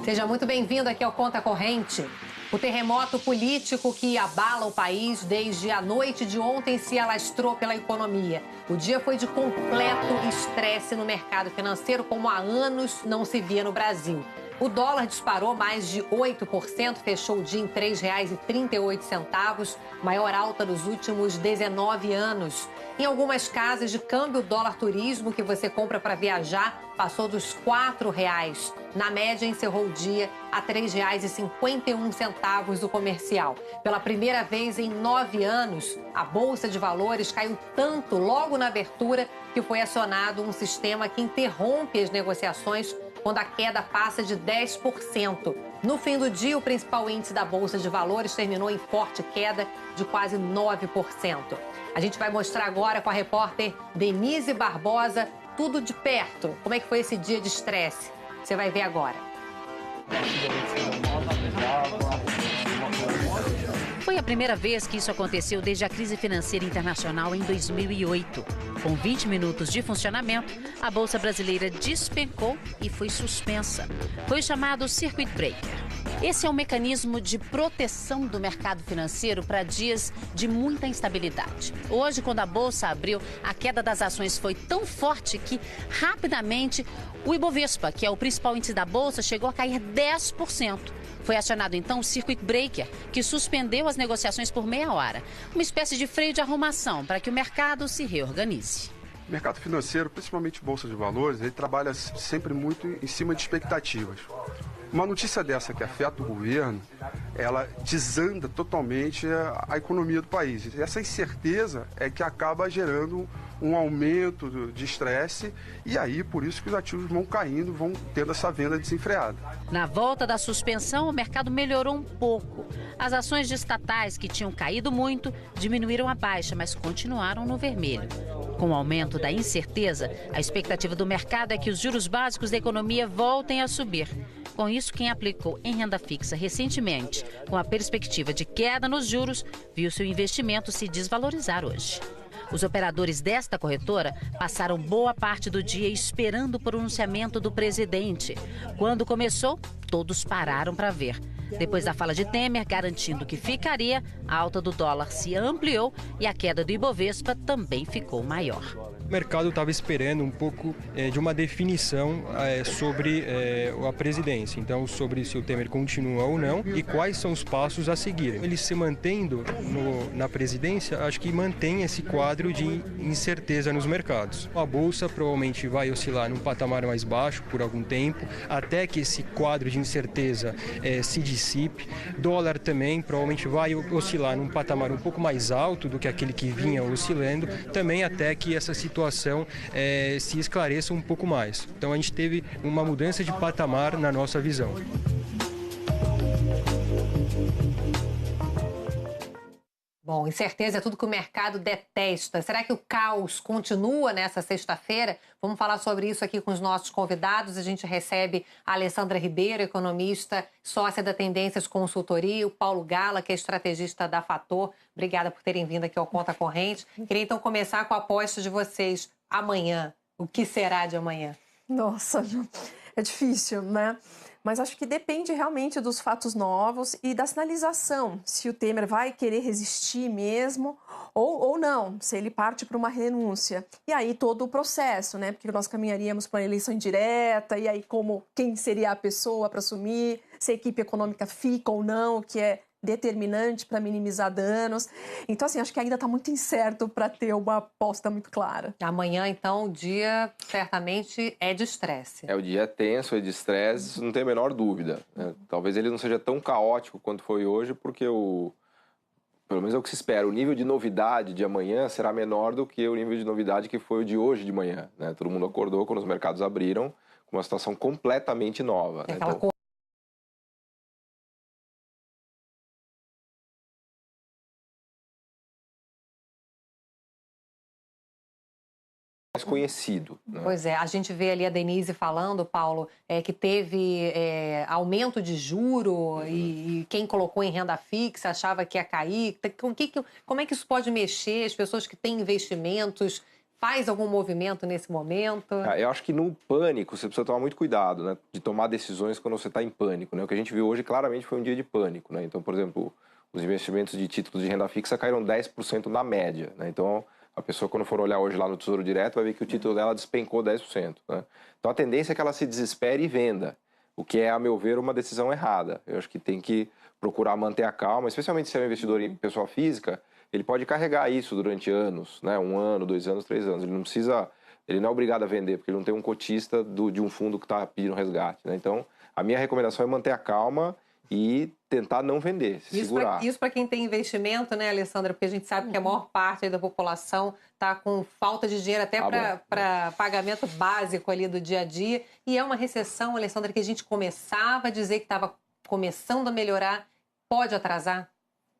Seja muito bem-vindo aqui ao Conta Corrente. O terremoto político que abala o país desde a noite de ontem se alastrou pela economia. O dia foi de completo estresse no mercado financeiro, como há anos não se via no Brasil. O dólar disparou mais de 8%, fechou o dia em R$ 3,38, maior alta dos últimos 19 anos. Em algumas casas de câmbio, o dólar turismo que você compra para viajar passou dos R$ 4,00. Na média, encerrou o dia a R$ 3,51 o comercial. Pela primeira vez em 9 anos, a Bolsa de Valores caiu tanto logo na abertura que foi acionado um sistema que interrompe as negociações quando a queda passa de 10%. No fim do dia, o principal índice da Bolsa de Valores terminou em forte queda de quase 9%. A gente vai mostrar agora com a repórter Denise Barbosa tudo de perto. Como é que foi esse dia de estresse? Você vai ver agora. Foi a primeira vez que isso aconteceu desde a crise financeira internacional em 2008. Com 20 minutos de funcionamento, a Bolsa Brasileira despencou e foi suspensa. Foi chamado Circuit Breaker. Esse é um mecanismo de proteção do mercado financeiro para dias de muita instabilidade. Hoje, quando a Bolsa abriu, a queda das ações foi tão forte que, rapidamente, o Ibovespa, que é o principal índice da Bolsa, chegou a cair 10%. Foi acionado então o Circuit Breaker, que suspendeu as negociações por meia hora. Uma espécie de freio de arrumação para que o mercado se reorganize. O mercado financeiro, principalmente Bolsa de Valores, ele trabalha sempre muito em cima de expectativas. Uma notícia dessa que afeta o governo, ela desanda totalmente a economia do país. E essa incerteza é que acaba gerando um aumento de estresse e aí por isso que os ativos vão caindo, vão tendo essa venda desenfreada. Na volta da suspensão, o mercado melhorou um pouco. As ações de estatais que tinham caído muito diminuíram a baixa, mas continuaram no vermelho. Com o aumento da incerteza, a expectativa do mercado é que os juros básicos da economia voltem a subir. Com isso, quem aplicou em renda fixa recentemente, com a perspectiva de queda nos juros, viu seu investimento se desvalorizar hoje. Os operadores desta corretora passaram boa parte do dia esperando o pronunciamento do presidente. Quando começou, todos pararam para ver. Depois da fala de Temer, garantindo que ficaria, a alta do dólar se ampliou e a queda do Ibovespa também ficou maior. O mercado estava esperando um pouco de uma definição sobre a presidência, então sobre se o Temer continua ou não e quais são os passos a seguir. Ele se mantendo na presidência, acho que mantém esse quadro de incerteza nos mercados. A Bolsa provavelmente vai oscilar num patamar mais baixo por algum tempo, até que esse quadro de incerteza se dissipe. Dólar também provavelmente vai oscilar num patamar um pouco mais alto do que aquele que vinha oscilando, também até que essa situação se esclareça um pouco mais. Então a gente teve uma mudança de patamar na nossa visão. Bom, incerteza é tudo que o mercado detesta. Será que o caos continua nessa sexta-feira? Vamos falar sobre isso aqui com os nossos convidados. A gente recebe a Alessandra Ribeiro, economista, sócia da Tendências Consultoria, o Paulo Gala, que é estrategista da Fator. Obrigada por terem vindo aqui ao Conta Corrente. Queria então começar com a aposta de vocês amanhã. O que será de amanhã? Nossa, é difícil, né? Mas acho que depende realmente dos fatos novos e da sinalização, se o Temer vai querer resistir mesmo ou não, se ele parte para uma renúncia. E aí todo o processo, né? Porque nós caminharíamos para uma eleição indireta, e aí quem seria a pessoa para assumir, se a equipe econômica fica ou não, o que é determinante para minimizar danos. Então, assim, acho que ainda está muito incerto para ter uma aposta muito clara. Amanhã, então, o dia certamente é de estresse. O dia é tenso, é de estresse, não tem a menor dúvida, né? Talvez ele não seja tão caótico quanto foi hoje, porque pelo menos é o que se espera, o nível de novidade de amanhã será menor do que o nível de novidade que foi o de hoje de manhã, né? Todo mundo acordou quando os mercados abriram com uma situação completamente nova. Né? Então, conhecido. Né? Pois é, a gente vê ali a Denise falando, Paulo, que teve aumento de juro e quem colocou em renda fixa achava que ia cair. Como é que isso pode mexer? As pessoas que têm investimentos, faz algum movimento nesse momento? Eu acho que no pânico você precisa tomar muito cuidado, né? De tomar decisões quando você está em pânico. Né? O que a gente viu hoje claramente foi um dia de pânico. Né? Então, por exemplo, os investimentos de títulos de renda fixa caíram 10% na média. Né? Então, a pessoa, quando for olhar hoje lá no Tesouro Direto, vai ver que o título dela despencou 10%. Né? Então, a tendência é que ela se desespere e venda, o que é, a meu ver, uma decisão errada. Eu acho que tem que procurar manter a calma, especialmente se é um investidor em pessoa física, ele pode carregar isso durante anos, né? 1 ano, 2 anos, 3 anos. Ele não é obrigado a vender, porque ele não tem um cotista de um fundo que está pedindo resgate. Né? Então, a minha recomendação é manter a calma e tentar não vender, segurar. Isso para quem tem investimento, né, Alessandra? Porque a gente sabe que a maior parte aí da população está com falta de dinheiro até para pagamento básico ali do dia a dia. E é uma recessão, Alessandra, que a gente começava a dizer que estava começando a melhorar. Pode atrasar?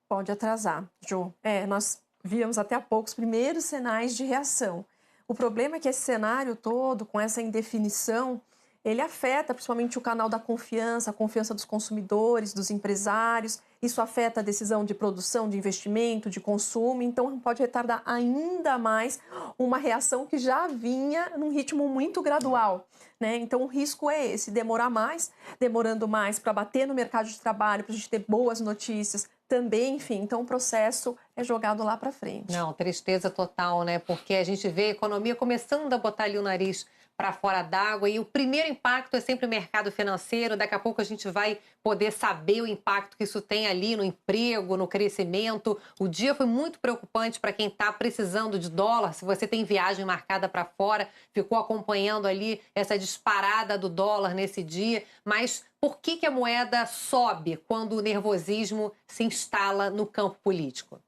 Pode atrasar, Jo. Nós víamos até há pouco os primeiros sinais de reação. O problema é que esse cenário todo, com essa indefinição, ele afeta principalmente o canal da confiança, a confiança dos consumidores, dos empresários. Isso afeta a decisão de produção, de investimento, de consumo. Então, pode retardar ainda mais uma reação que já vinha num ritmo muito gradual. Né? Então, o risco é esse, demorando mais para bater no mercado de trabalho, para a gente ter boas notícias também, enfim. Então, o processo é jogado lá para frente. Não, tristeza total, né? Porque a gente vê a economia começando a botar ali o nariz para fora d'água e o primeiro impacto é sempre o mercado financeiro. Daqui a pouco a gente vai poder saber o impacto que isso tem ali no emprego, no crescimento. O dia foi muito preocupante para quem está precisando de dólar. Se você tem viagem marcada para fora, ficou acompanhando ali essa disparada do dólar nesse dia. Mas por que a moeda sobe quando o nervosismo se instala no campo político?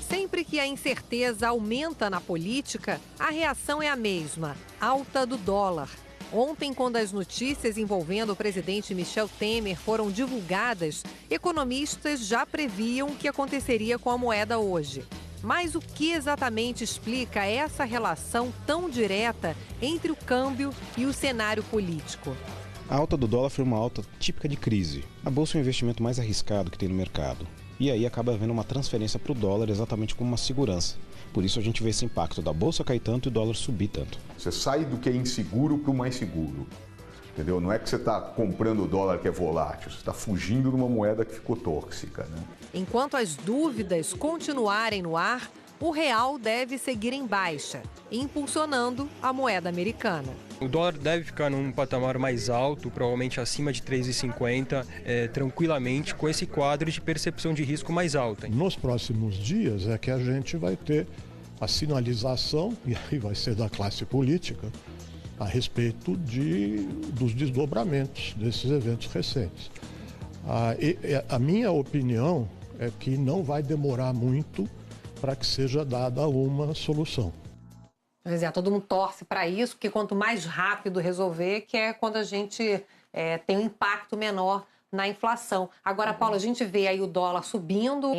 Sempre que a incerteza aumenta na política, a reação é a mesma, alta do dólar. Ontem, quando as notícias envolvendo o presidente Michel Temer foram divulgadas, economistas já previam o que aconteceria com a moeda hoje. Mas o que exatamente explica essa relação tão direta entre o câmbio e o cenário político? A alta do dólar foi uma alta típica de crise. A bolsa é o investimento mais arriscado que tem no mercado. E aí acaba havendo uma transferência para o dólar exatamente como uma segurança. Por isso a gente vê esse impacto da bolsa cair tanto e o dólar subir tanto. Você sai do que é inseguro para o mais seguro. Entendeu? Não é que você está comprando o dólar que é volátil, você está fugindo de uma moeda que ficou tóxica. Né? Enquanto as dúvidas continuarem no ar, o real deve seguir em baixa, impulsionando a moeda americana. O dólar deve ficar num patamar mais alto, provavelmente acima de 3,50, tranquilamente, com esse quadro de percepção de risco mais alta. Nos próximos dias é que a gente vai ter a sinalização, e aí vai ser da classe política, a respeito dos desdobramentos desses eventos recentes. A minha opinião é que não vai demorar muito para que seja dada uma solução. Pois é, todo mundo torce para isso, porque quanto mais rápido resolver, que é quando a gente tem um impacto menor na inflação. Agora, Paulo, a gente vê aí o dólar subindo,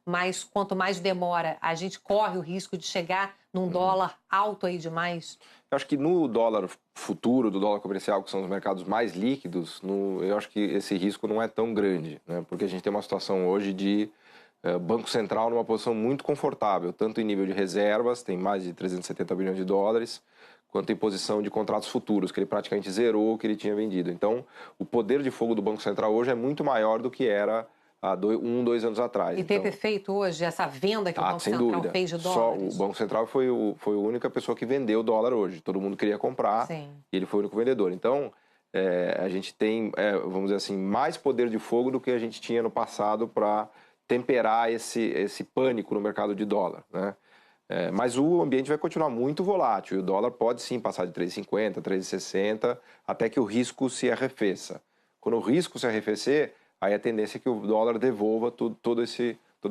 mas quanto mais demora, a gente corre o risco de chegar num dólar alto aí demais. Eu acho que no dólar futuro, do dólar comercial, que são os mercados mais líquidos, eu acho que esse risco não é tão grande, né? Porque a gente tem uma situação hoje de Banco Central numa posição muito confortável, tanto em nível de reservas, tem mais de 370 bilhões de dólares, quanto em posição de contratos futuros, que ele praticamente zerou o que ele tinha vendido. Então, o poder de fogo do Banco Central hoje é muito maior do que era há 2 anos atrás. E teve efeito hoje, essa venda que o Banco Central fez de dólares? O Banco Central foi a única pessoa que vendeu o dólar hoje. Todo mundo queria comprar. Sim. E ele foi o único vendedor. Então, a gente tem, vamos dizer assim, mais poder de fogo do que a gente tinha no passado para temperar esse pânico no mercado de dólar, né? Mas o ambiente vai continuar muito volátil. E o dólar pode sim passar de 3,50, 3,60, até que o risco se arrefeça. Quando o risco se arrefecer, aí a tendência é que o dólar devolva toda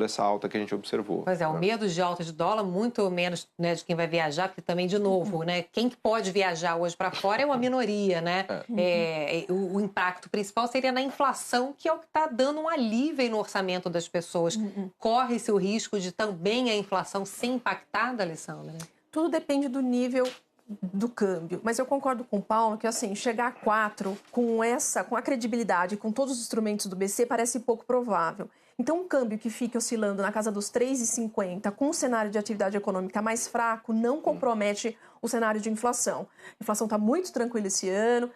essa alta que a gente observou. Pois é, o medo de alta de dólar, muito menos, né, de quem vai viajar, porque também, de novo, né, quem que pode viajar hoje para fora é uma minoria, né? O impacto principal seria na inflação, que é o que está dando um alívio aí no orçamento das pessoas. Corre-se o risco de também a inflação ser impactada, Alessandra? Tudo depende do nível do câmbio, mas eu concordo com o Paulo que assim, chegar a 4 com a credibilidade, com todos os instrumentos do BC parece pouco provável. Então, um câmbio que fique oscilando na casa dos 3,50 com um cenário de atividade econômica mais fraco não compromete o cenário de inflação. A inflação está muito tranquila esse ano,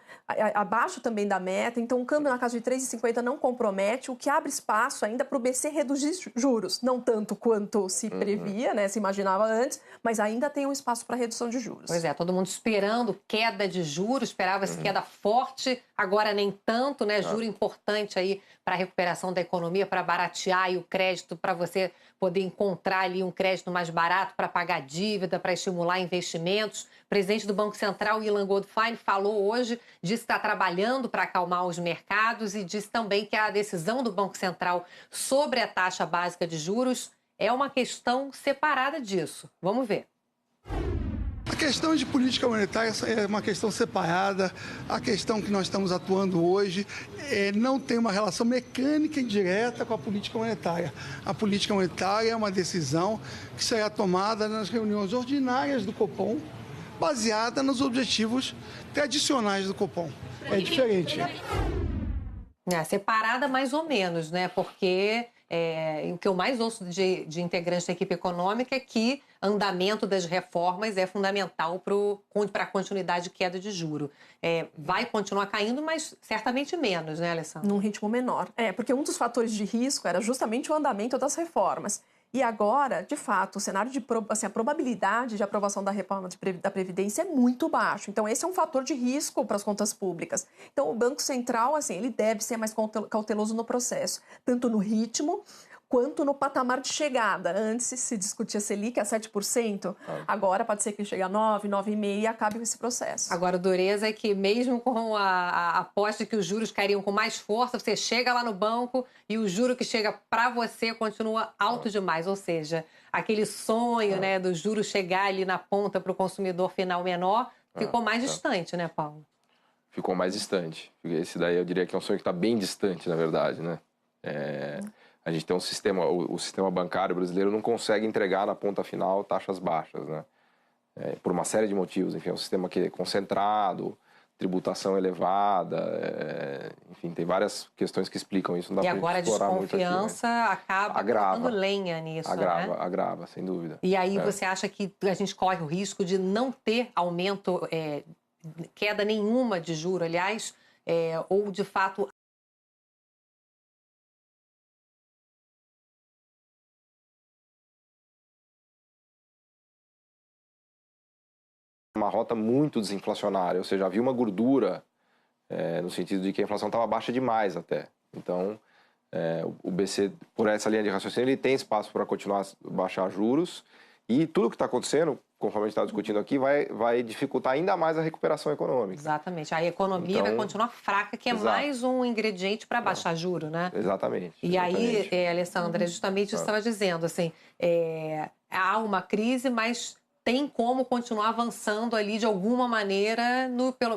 abaixo também da meta, então um câmbio na casa de 3,50 não compromete, o que abre espaço ainda para o BC reduzir juros, não tanto quanto se previa, né, se imaginava antes, mas ainda tem um espaço para redução de juros. Pois é, todo mundo esperando queda de juros, esperava-se queda forte, agora nem tanto, né, juro importante aí para a recuperação da economia, para baratear aí o crédito, para você poder encontrar ali um crédito mais barato para pagar dívida, para estimular investimentos. O presidente do Banco Central, Ilan Goldfein, falou hoje, disse que está trabalhando para acalmar os mercados e disse também que a decisão do Banco Central sobre a taxa básica de juros é uma questão separada disso. Vamos ver. A questão de política monetária é uma questão separada. A questão que nós estamos atuando hoje não tem uma relação mecânica e direta com a política monetária. A política monetária é uma decisão que será tomada nas reuniões ordinárias do Copom, baseada nos objetivos tradicionais do Copom. É diferente. Separada mais ou menos, né? Porque o que eu mais ouço de integrantes da equipe econômica é que andamento das reformas é fundamental para a continuidade de queda de juro. Vai continuar caindo, mas certamente menos, né, Alessandra? Num ritmo menor. Porque um dos fatores de risco era justamente o andamento das reformas. E agora, de fato, o cenário a probabilidade de aprovação da reforma da Previdência é muito baixo. Então, esse é um fator de risco para as contas públicas. Então, o Banco Central, ele deve ser mais cauteloso no processo, tanto no ritmo quanto no patamar de chegada. Antes se discutia Selic a 7%, agora pode ser que chegue a 9%, 9,5% e acabe com esse processo. Agora, a dureza é que mesmo com a aposta que os juros cairiam com mais força, você chega lá no banco e o juro que chega para você continua alto demais. Ou seja, aquele sonho né, do juro chegar ali na ponta para o consumidor final menor ficou mais distante, né, Paulo? Ficou mais distante. Esse daí eu diria que é um sonho que está bem distante, na verdade, né? A gente tem um sistema, o sistema bancário brasileiro não consegue entregar na ponta final taxas baixas, né? Por uma série de motivos. Enfim, é um sistema que é concentrado, tributação elevada, enfim, tem várias questões que explicam isso. Não dá e agora a desconfiança acaba dando lenha nisso, né? Agrava, sem dúvida. E aí você acha que a gente corre o risco de não ter aumento, queda nenhuma de juro, aliás, ou de fato... Uma rota muito desinflacionária, ou seja, havia uma gordura no sentido de que a inflação estava baixa demais até. Então, o BC, por essa linha de raciocínio, ele tem espaço para continuar a baixar juros e tudo o que está acontecendo, conforme a gente está discutindo aqui, vai dificultar ainda mais a recuperação econômica. Exatamente. A economia vai continuar fraca, que é mais um ingrediente para baixar juro, né? Exatamente. E aí, Alessandra, justamente isso estava dizendo, assim, há uma crise, mas... tem como continuar avançando ali de alguma maneira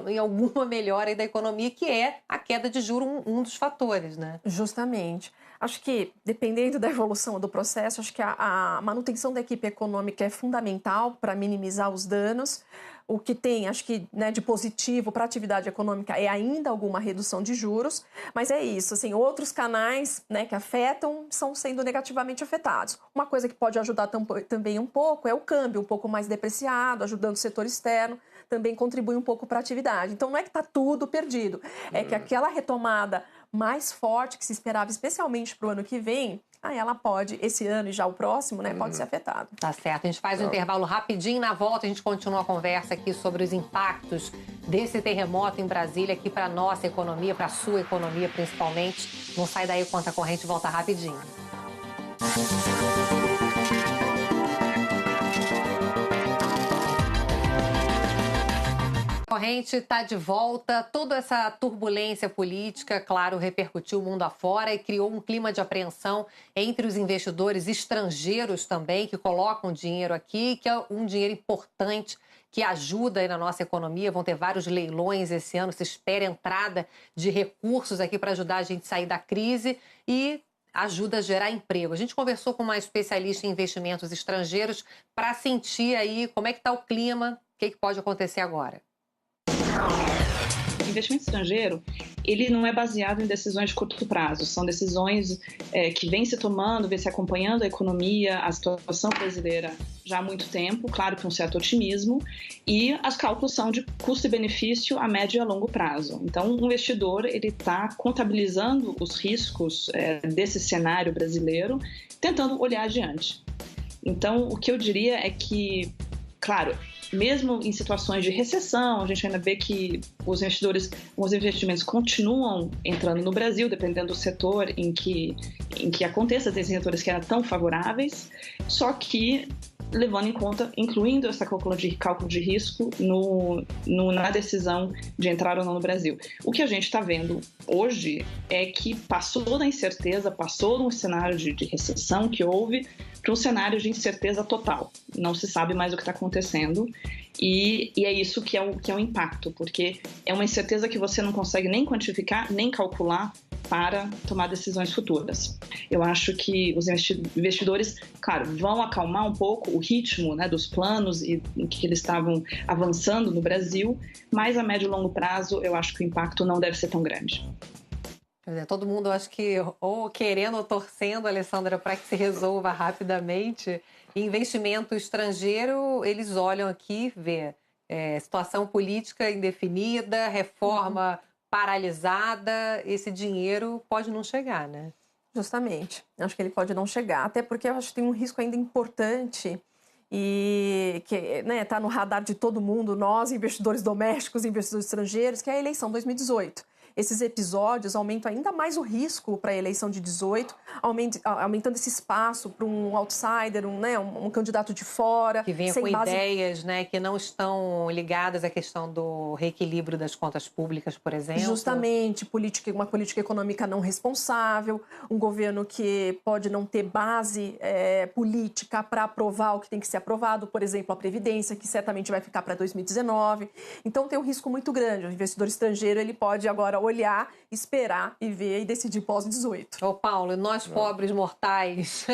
em alguma melhora aí da economia, que é a queda de juros um dos fatores, né? Justamente. Acho que, dependendo da evolução do processo, acho que a manutenção da equipe econômica é fundamental para minimizar os danos. O que tem, acho que, né, de positivo para a atividade econômica é ainda alguma redução de juros, mas é isso, assim, outros canais, né, que afetam são sendo negativamente afetados. Uma coisa que pode ajudar também um pouco é o câmbio um pouco mais depreciado, ajudando o setor externo, também contribui um pouco para a atividade. Então, não é que está tudo perdido, é que aquela retomada mais forte que se esperava, especialmente para o ano que vem, ela pode, esse ano e já o próximo, né, pode ser afetado. Tá certo. A gente faz um intervalo rapidinho, na volta a gente continua a conversa aqui sobre os impactos desse terremoto em Brasília aqui para a nossa economia, para a sua economia principalmente. Não sai daí, Conta Corrente volta rapidinho. A corrente está de volta. Toda essa turbulência política, claro, repercutiu o mundo afora e criou um clima de apreensão entre os investidores estrangeiros também, que colocam dinheiro aqui, que é um dinheiro importante, que ajuda aí na nossa economia. Vão ter vários leilões esse ano, se espera entrada de recursos aqui para ajudar a gente a sair da crise. E ajuda a gerar emprego. A gente conversou com uma especialista em investimentos estrangeiros para sentir aí como é que está o clima, o que pode acontecer agora. O investimento estrangeiro, ele não é baseado em decisões de curto prazo, são decisões que vêm se tomando, vêm se acompanhando a economia, a situação brasileira já há muito tempo, claro que um certo otimismo, e as cálculos são de custo e benefício a médio e a longo prazo. Então, o investidor está contabilizando os riscos desse cenário brasileiro, tentando olhar adiante. Então, o que eu diria é que, claro, mesmo em situações de recessão, a gente ainda vê que os investimentos continuam entrando no Brasil, dependendo do setor em que aconteça, tem setores que eram tão favoráveis, só que levando em conta, incluindo essa cálculo de risco na decisão de entrar ou não no Brasil. O que a gente está vendo hoje é que passou da incerteza, passou de um cenário de recessão que houve para um cenário de incerteza total. Não se sabe mais o que está acontecendo e é isso que é o impacto, porque é uma incerteza que você não consegue nem quantificar, nem calcular para tomar decisões futuras. Eu acho que os investidores, claro, vão acalmar um pouco o ritmo, né, dos planos e que eles estavam avançando no Brasil, mas a médio e longo prazo eu acho que o impacto não deve ser tão grande. Todo mundo, acho que, ou querendo ou torcendo, Alessandra, para que se resolva rapidamente. Investimento estrangeiro, eles olham aqui, vê situação política indefinida, reforma paralisada, esse dinheiro pode não chegar, né? Justamente. Acho que ele pode não chegar, até porque eu acho que tem um risco ainda importante e que está no radar de todo mundo, nós, investidores domésticos, investidores estrangeiros, que é a eleição 2018. Esses episódios aumentam ainda mais o risco para a eleição de 18, aumentando esse espaço para um outsider, um candidato de fora. Que venha com ideias, né, que não estão ligadas à questão do reequilíbrio das contas públicas, por exemplo. Justamente, uma política econômica não responsável, um governo que pode não ter base política para aprovar o que tem que ser aprovado, por exemplo, a Previdência, que certamente vai ficar para 2019. Então tem um risco muito grande. O investidor estrangeiro ele pode agora olhar, esperar e ver e decidir pós-18. Ô Paulo, nós pobres mortais,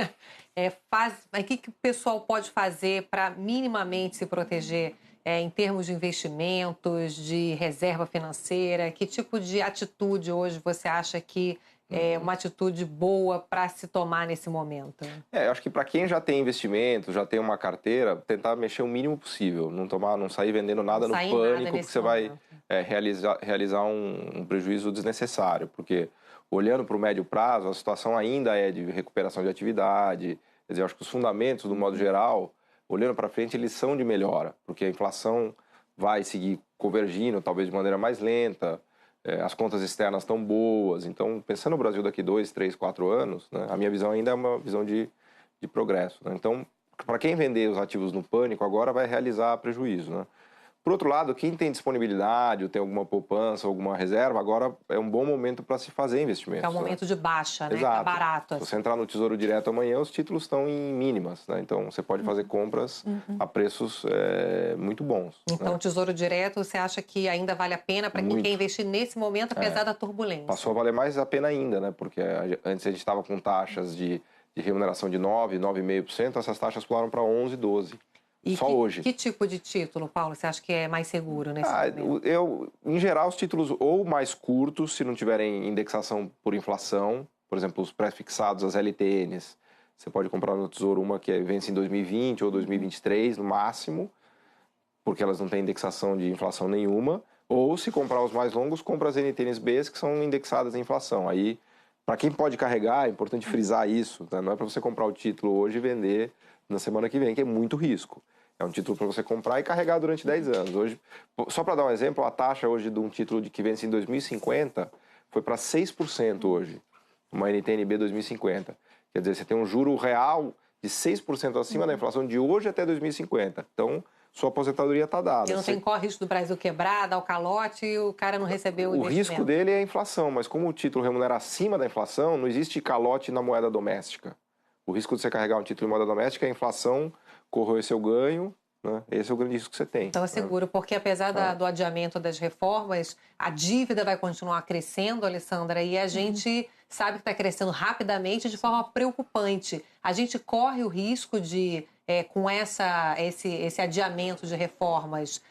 o que o pessoal pode fazer para minimamente se proteger em termos de investimentos, de reserva financeira? Que tipo de atitude hoje você acha que é uma atitude boa para se tomar nesse momento? Eu acho que para quem já tem investimento, já tem uma carteira, tentar mexer o mínimo possível, não sair vendendo nada no pânico, porque você vai realizar um prejuízo desnecessário, porque olhando para o médio prazo, a situação ainda é de recuperação de atividade, quer dizer, eu acho que os fundamentos, do modo geral, olhando para frente, eles são de melhora, porque a inflação vai seguir convergindo, talvez de maneira mais lenta, as contas externas estão boas, então, pensando no Brasil daqui 2, 3, 4 anos, né, a minha visão ainda é uma visão de progresso, né? Então, para quem vender os ativos no pânico, agora vai realizar prejuízo, né? Por outro lado, quem tem disponibilidade, ou tem alguma poupança, alguma reserva, agora é um bom momento para se fazer investimentos. É um momento de baixa, né? Exato. Tá barato. Se você entrar no Tesouro Direto amanhã, os títulos estão em mínimas, né? Então, você pode fazer compras a preços muito bons. Então, o Tesouro Direto, você acha que ainda vale a pena para quem quer investir nesse momento, apesar da turbulência? Passou a valer mais a pena ainda, né? Porque antes a gente estava com taxas de remuneração de 9%, 9,5%, essas taxas pularam para 11%, 12%. E só hoje. Que tipo de título, Paulo, você acha que é mais seguro nesse momento? Em geral, os títulos ou mais curtos, se não tiverem indexação por inflação, por exemplo, os pré-fixados, as LTNs, você pode comprar no Tesouro uma que vence em 2020 ou 2023, no máximo, porque elas não têm indexação de inflação nenhuma, ou se comprar os mais longos, compra as NTNs-Bs que são indexadas à inflação. Aí, para quem pode carregar, é importante frisar isso, né? Não é para você comprar o título hoje e vender na semana que vem, que é muito risco. É um título para você comprar e carregar durante 10 anos. Hoje, só para dar um exemplo, a taxa hoje de um título que vence em 2050 foi para 6% hoje, uma NTN-B 2050. Quer dizer, você tem um juro real de 6% acima da inflação de hoje até 2050. Então, sua aposentadoria está dada. E não tem risco do Brasil quebrar, dar o calote e o cara não recebeu o investimento. O risco dele é a inflação, mas como o título remunera acima da inflação, não existe calote na moeda doméstica. O risco de você carregar um título em moeda doméstica é a inflação corroer seu ganho, né? Esse é o grande risco que você tem. Então é seguro, porque apesar do adiamento das reformas, a dívida vai continuar crescendo, Alessandra, e a gente sabe que está crescendo rapidamente de forma preocupante. A gente corre o risco de, com esse adiamento de reformas,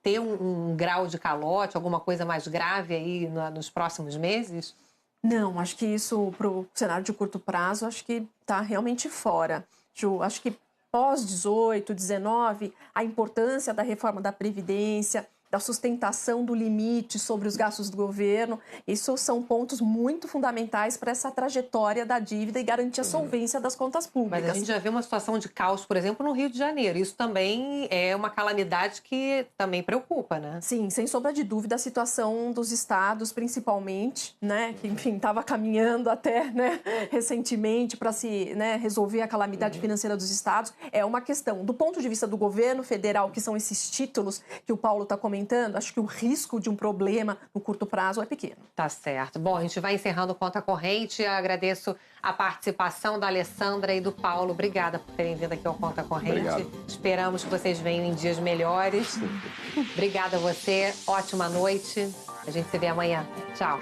ter um grau de calote, alguma coisa mais grave aí nos próximos meses? Não, acho que isso, para o cenário de curto prazo, acho que está realmente fora. Ju, acho que pós-18, 19, a importância da reforma da Previdência, da sustentação do limite sobre os gastos do governo, isso são pontos muito fundamentais para essa trajetória da dívida e garantir a solvência das contas públicas. Mas a gente já vê uma situação de caos, por exemplo, no Rio de Janeiro. Isso também é uma calamidade que também preocupa, né? Sim, sem sombra de dúvida, a situação dos estados, principalmente, né, que, enfim, estava caminhando até, né, recentemente para se, né, resolver a calamidade financeira dos estados, é uma questão. Do ponto de vista do governo federal, que são esses títulos que o Paulo está comentando, acho que o risco de um problema no curto prazo é pequeno. Tá certo. Bom, a gente vai encerrando Conta Corrente. Eu agradeço a participação da Alessandra e do Paulo. Obrigada por terem vindo aqui ao Conta Corrente. Obrigado. Esperamos que vocês venham em dias melhores. Obrigada a você. Ótima noite. A gente se vê amanhã. Tchau.